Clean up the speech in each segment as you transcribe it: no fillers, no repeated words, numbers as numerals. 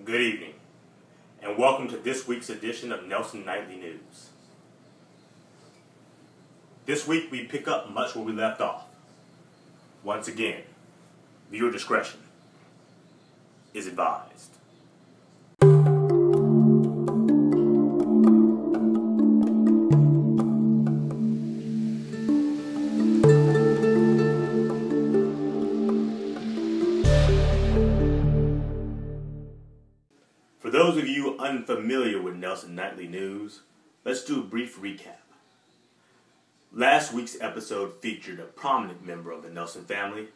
Good evening, and welcome to this week's edition of Nelson Nightly News. This week we pick up much where we left off. Once again, viewer discretion is advised. For those of you unfamiliar with Nelson Nightly News, let's do a brief recap. Last week's episode featured a prominent member of the Nelson family,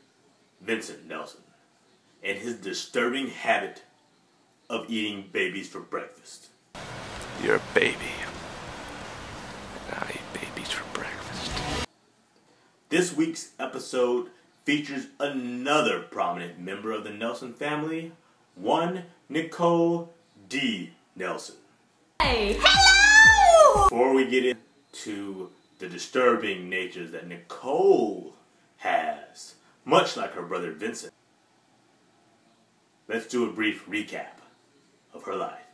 Vincent Nelson, and his disturbing habit of eating babies for breakfast. You're a baby. I eat babies for breakfast. This week's episode features another prominent member of the Nelson family, one Nicole D. Nelson. Hey! Hello! Before we get into the disturbing natures that Nicole has, much like her brother Vincent, let's do a brief recap of her life.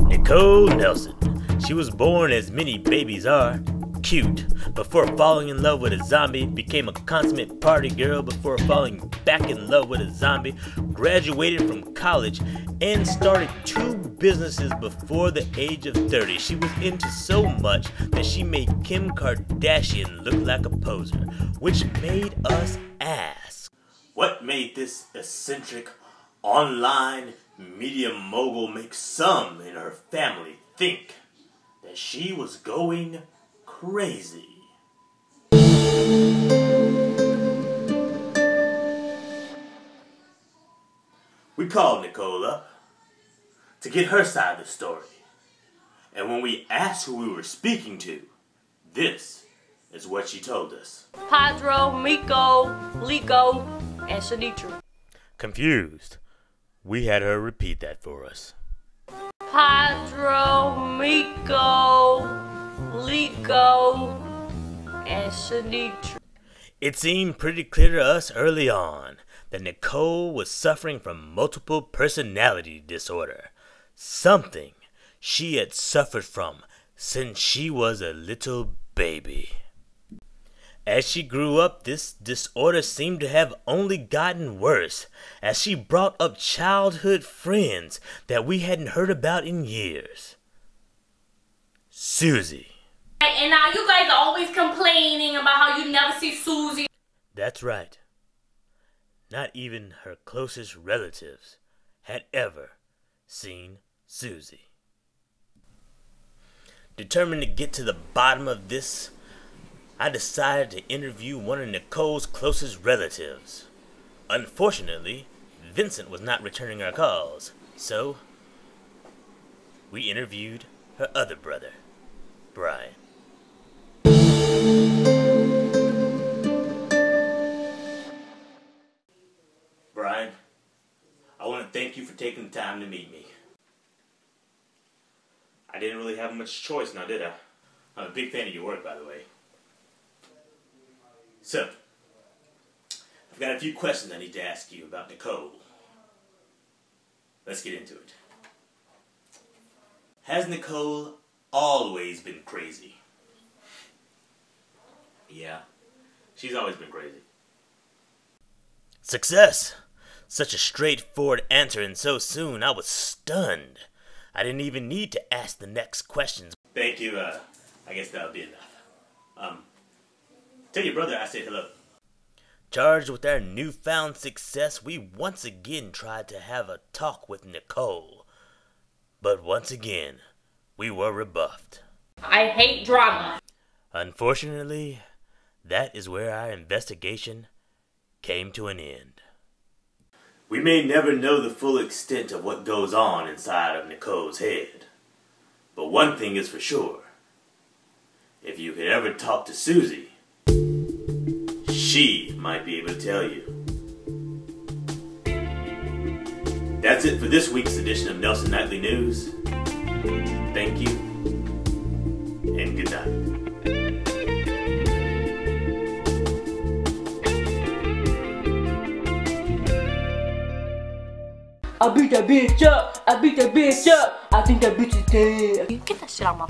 Nicole Nelson. She was born, as many babies are, cute, before falling in love with a zombie, became a consummate party girl before falling back in love with a zombie, graduated from college, and started 2 businesses before the age of 30. She was into so much that she made Kim Kardashian look like a poser, which made us ask, what made this eccentric online media mogul make some in her family think that she was going crazy? We called Nicole up to get her side of the story. And when we asked who we were speaking to, this is what she told us. Pedro, Miko, Lico, and Shanitra. Confused, we had her repeat that for us. Pedro, Miko, Lico, and Shanitra. It seemed pretty clear to us early on that Nicole was suffering from multiple personality disorder, something she had suffered from since she was a little baby. As she grew up, this disorder seemed to have only gotten worse as she brought up childhood friends that we hadn't heard about in years. Susie. And now you guys are always complaining about how you never see Susie. That's right. Not even her closest relatives had ever seen Susie. Determined to get to the bottom of this, I decided to interview one of Nicole's closest relatives. Unfortunately, Vincent was not returning our calls, so we interviewed her other brother, Brian. Brian, I want to thank you for taking the time to meet me. I didn't really have much choice now, did I? I'm a big fan of your work, by the way. So, I've got a few questions I need to ask you about Nicole. Let's get into it. Has Nicole always been crazy? Yeah, she's always been crazy. Success! Such a straightforward answer, and so soon I was stunned. I didn't even need to ask the next questions. Thank you, I guess that'll be enough. Tell your brother I said hello. Charged with our newfound success, we once again tried to have a talk with Nicole. But once again, we were rebuffed. I hate drama. Unfortunately, that is where our investigation came to an end. We may never know the full extent of what goes on inside of Nicole's head. But one thing is for sure. If you could ever talk to Susie, she might be able to tell you. That's it for this week's edition of Nelson Nightly News. Thank you, and good night. I beat that bitch up. I beat that bitch up. I think that bitch is dead. You get that shit out my